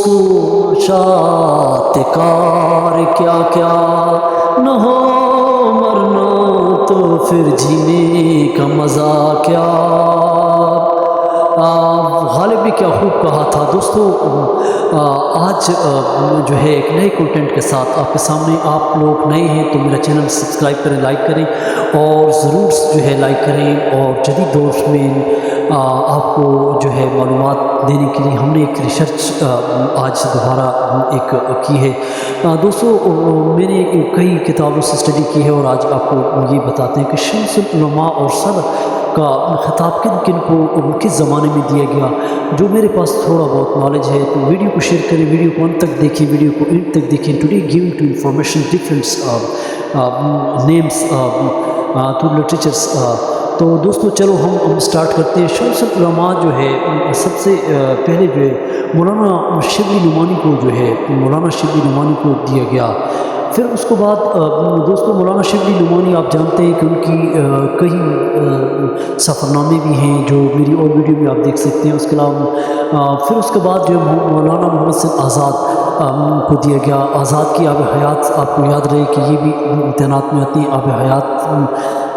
کو شات کار کیا کیا نہ ہو مرنا تو پھر جینے کا مزہ کیا۔ غالب نے کیا خوب کہا تھا دوستو، آج جو ہے ایک نئے کنٹینٹ کے ساتھ آپ کے سامنے۔ آپ لوگ نئے ہیں تو میرا چینل سبسکرائب کریں، لائک کریں اور ضرور جو ہے لائک کریں، اور جدید دور میں آپ کو جو ہے معلومات دینے کے لیے ہم نے ایک ریسرچ آج دوبارہ ایک کی ہے۔ دوستو میں نے کئی کتابوں سے اسٹڈی کی ہے اور آج آپ کو یہ بتاتے ہیں کہ شمس العلماء اور صدر کا خطاب کن کن کو کس زمانے میں دیا گیا۔ جو میرے پاس تھوڑا بہت نالج ہے تو ویڈیو کو شیئر کریں، ویڈیو کو ان تک دیکھیں، ویڈیو کو ان تک دیکھیں۔ Today giving to information difference names to literatures. تو دوستو چلو ہم سٹارٹ کرتے ہیں۔ شمس العلماء جو ہے سب سے پہلے جو ہے مولانا شبلی نعمانی کو جو ہے مولانا شبلی نعمانی کو دیا گیا۔ پھر اس کے بعد دوستو مولانا شبلی نعمانی آپ جانتے ہیں کہ ان کی کئی سفرنامے بھی ہیں جو میری اور ویڈیو میں آپ دیکھ سکتے ہیں۔ اس کے علاوہ پھر اس کے بعد جو ہے مولانا محمد سید آزاد کو دیا گیا۔ آزاد کی آب حیات آپ کو یاد رہے کہ یہ بھی امتحانات میں آتی ہیں۔ آب حیات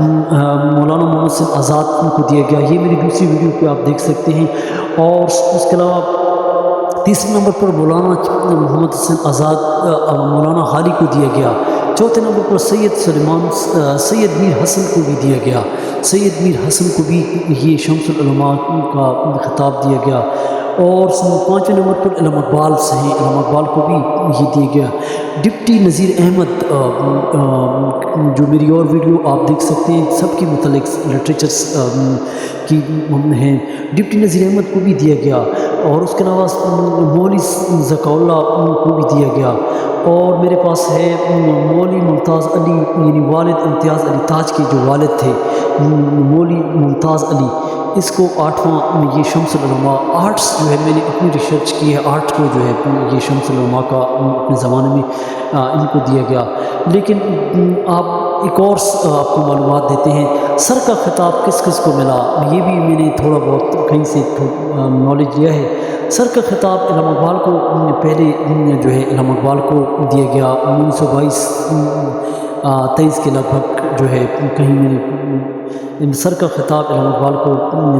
مولانا محمد سید آزاد کو دیا گیا، یہ میری دوسری ویڈیو پہ آپ دیکھ سکتے ہیں۔ اور اس کے علاوہ تیسرے نمبر پر مولانا محمد حسین آزاد مولانا غالی کو دیا گیا۔ چوتھے نمبر پر سید میر حسن کو بھی دیا گیا، سید میر حسن کو بھی یہ شمس العلماء کا خطاب دیا گیا۔ اور پانچویں نمبر پر علامہ اقبال سے ہیں، علامہ اقبال کو بھی یہ دیا گیا۔ ڈپٹی نذیر احمد جو میری اور ویڈیو آپ دیکھ سکتے ہیں، سب کے متعلق لٹریچرس کی ہیں، ڈپٹی نذیر احمد کو بھی دیا گیا۔ اور اس کے علاوہ مولوی ذکا اللہ کو بھی دیا گیا۔ اور میرے پاس ہے مولوی ممتاز علی، یعنی والد امتیاز علی تاج کے جو والد تھے مولوی ممتاز علی، اس کو 8واں یہ شمس العلماء آرٹس جو ہے میں نے اپنی ریسرچ کی ہے، آرٹ کو جو ہے یہ شمس العلماء کا اپنے زمانے میں ان کو دیا گیا۔ لیکن آپ ایک اور آپ کو معلومات دیتے ہیں، سر کا خطاب کس کس کو ملا، یہ بھی میں نے تھوڑا بہت کہیں سے نالج لیا ہے۔ سر کا خطاب علامہ اقبال کو پہلے جو ہے علامہ اقبال کو دیا گیا 1922-23 کے لگ بھگ جو ہے کہیں میں نے سر کا خطاب علامہ اقبال کو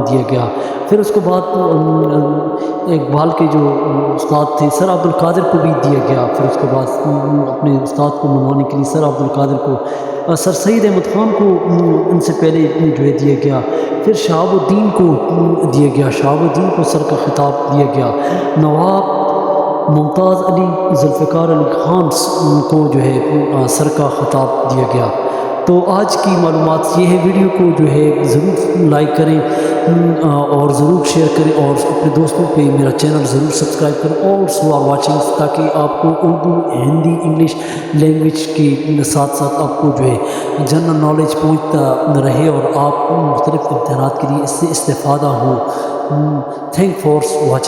دیا گیا۔ پھر اس کے بعد اقبال کے جو استاد تھے سر عبد القادر کو بھی دیا گیا۔ پھر اس کے بعد اپنے استاد کو منوانے کے لیے سر عبد القادر کو، سر سید احمد خان کو ان سے پہلے جو ہے دیا گیا۔ پھر شہاب الدین کو دیا گیا، شہاب الدین کو سر کا خطاب دیا گیا۔ نواب ممتاز علی ذوالفقار علی خان کو جو ہے سر کا خطاب دیا گیا۔ تو آج کی معلومات یہ ہے۔ ویڈیو کو جو ہے ضرور لائک کریں اور ضرور شیئر کریں، اور اپنے دوستوں پہ میرا چینل ضرور سبسکرائب کریں، اور واچنگ تاکہ آپ کو اردو، ہندی، انگلش لینگویج کے ساتھ ساتھ آپ کو جو ہے جنرل نالج پہنچتا رہے اور آپ مختلف امتحانات کے لیے اس سے استفادہ ہو۔ Thank for watching.